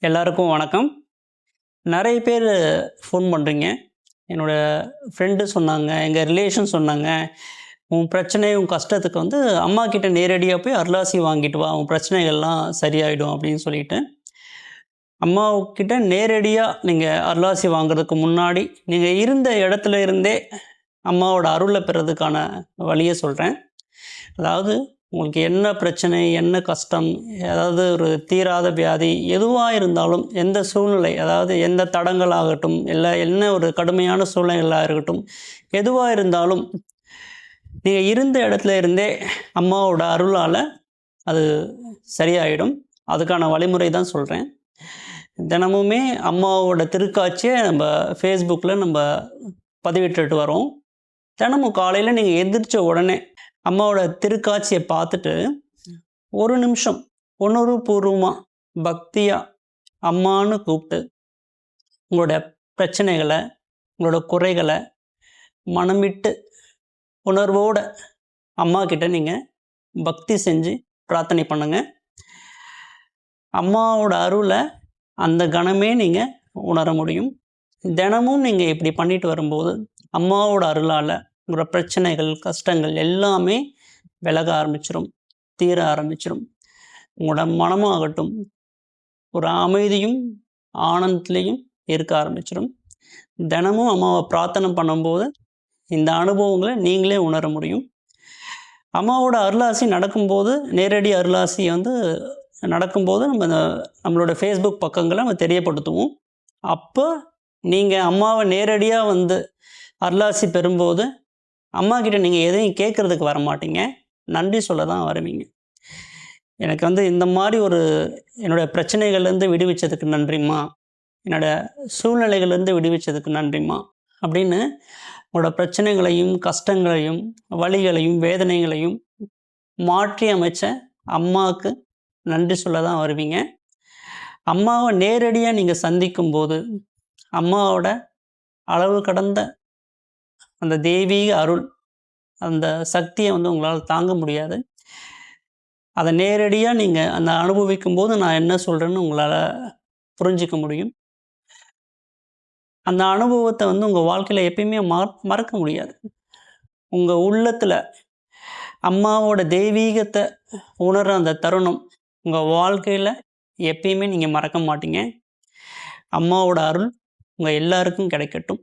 எல்லாருக்கும் வணக்கம். நிறைய பேர் ஃபோன் பண்ணுறீங்க. என்னோடய ஃப்ரெண்டு சொன்னாங்க, எங்கள் ரிலேஷன் சொன்னாங்க, உன் பிரச்சனை உன் கஷ்டத்துக்கு வந்து அம்மா கிட்ட நேரடியாக போய் அருளாசி வாங்கிட்டு வா, உன் பிரச்சனைகள்லாம் சரியாயிடும் அப்படின்னு சொல்லிட்டு, அம்மாவுக்கிட்ட நேரடியாக நீங்கள் அருளாசி வாங்குறதுக்கு முன்னாடி நீங்கள் இருந்த இடத்துல இருந்தே அம்மாவோட அருளை பெறதுக்கான வழியை சொல்கிறேன். அதாவது உங்களுக்கு என்ன பிரச்சனை, என்ன கஷ்டம், ஏதாவது ஒரு தீராத வியாதி எதுவாக இருந்தாலும், எந்த சூழ்நிலை, அதாவது எந்த தடங்களாகட்டும், இல்லை என்ன ஒரு கடுமையான சூழ்நிலைகளாக இருக்கட்டும், எதுவாக இருந்தாலும் நீங்கள் இருந்த இடத்துல இருந்தே அம்மாவோட அருளால் அது சரியாயிடும். அதுக்கான வழிமுறை தான் சொல்கிறேன். தினமுமே அம்மாவோட திருக்காட்சியை நம்ம ஃபேஸ்புக்கில் நம்ம பதிவிட்டுட்டு வரோம். தினமும் காலையில் நீங்கள் எந்திரிச்ச உடனே அம்மாவோட திருக்காட்சியை பார்த்துட்டு ஒரு நிமிஷம் உணர்வுபூர்வமாக பக்தியாக அம்மான்னு கூப்பிட்டு உங்களோட பிரச்சனைகளை, உங்களோட குறைகளை மனம் விட்டு உணர்வோடு அம்மா கிட்ட நீங்கள் பக்தி செஞ்சு பிரார்த்தனை பண்ணுங்கள். அம்மாவோட அருளை அந்த கணமே நீங்கள் உணர முடியும். தினமும் நீங்கள் இப்படி பண்ணிட்டு வரும்போது அம்மாவோட அருளால் உங்களோட பிரச்சனைகள், கஷ்டங்கள் எல்லாமே விலக ஆரம்பிச்சிடும், தீர ஆரம்பிச்சிடும். உங்களோட மனமாகட்டும் ஒரு அமைதியும் ஆனந்தத்துலேயும் இருக்க ஆரம்பிச்சிடும். தினமும் அம்மாவை பிரார்த்தனை பண்ணும்போது இந்த அனுபவங்களை நீங்களே உணர முடியும். அம்மாவோட அருளாசி நடக்கும்போது, நேரடி அருளாசி வந்து நடக்கும்போது நம்மளோட ஃபேஸ்புக் பக்கங்களை நம்ம தெரியப்படுத்துவோம். அப்போ நீங்கள் அம்மாவை நேரடியாக வந்து அருளாசி பெறும்போது அம்மாக்கிட்ட நீங்கள் எதையும் கேட்குறதுக்கு வர மாட்டீங்க, நன்றி சொல்ல தான் வருவீங்க. எனக்கு வந்து இந்த மாதிரி ஒரு என்னோடய பிரச்சனைகள்லேருந்து விடுவிச்சதுக்கு நன்றிம்மா, என்னோடய சூழ்நிலைகள்லேருந்து விடுவிச்சதுக்கு நன்றிம்மா அப்படின்னு உங்களோட பிரச்சனைகளையும், கஷ்டங்களையும், வலிகளையும், வேதனைகளையும் மாற்றி அமைச்ச அம்மாவுக்கு நன்றி சொல்ல தான் வருவீங்க. அம்மாவை நேரடியாக நீங்கள் சந்திக்கும்போது அம்மாவோட அளவு கடந்த அந்த தெய்வீக அருள், அந்த சக்தியை வந்து உங்களால் தாங்க முடியாது. அதை நேரடியாக நீங்கள் அந்த அனுபவிக்கும் போது நான் என்ன சொல்கிறேன்னு உங்களால் புரிஞ்சிக்க முடியும். அந்த அனுபவத்தை வந்து உங்கள் வாழ்க்கையில் எப்பயுமே மறக்க முடியாது. உங்கள் உள்ளத்தில் அம்மாவோட தெய்வீகத்தை உணர்கிற அந்த தருணம் உங்கள் வாழ்க்கையில் எப்பயுமே நீங்கள் மறக்க மாட்டீங்க. அம்மாவோட அருள் உங்கள் எல்லாருக்கும் கிடைக்கட்டும்.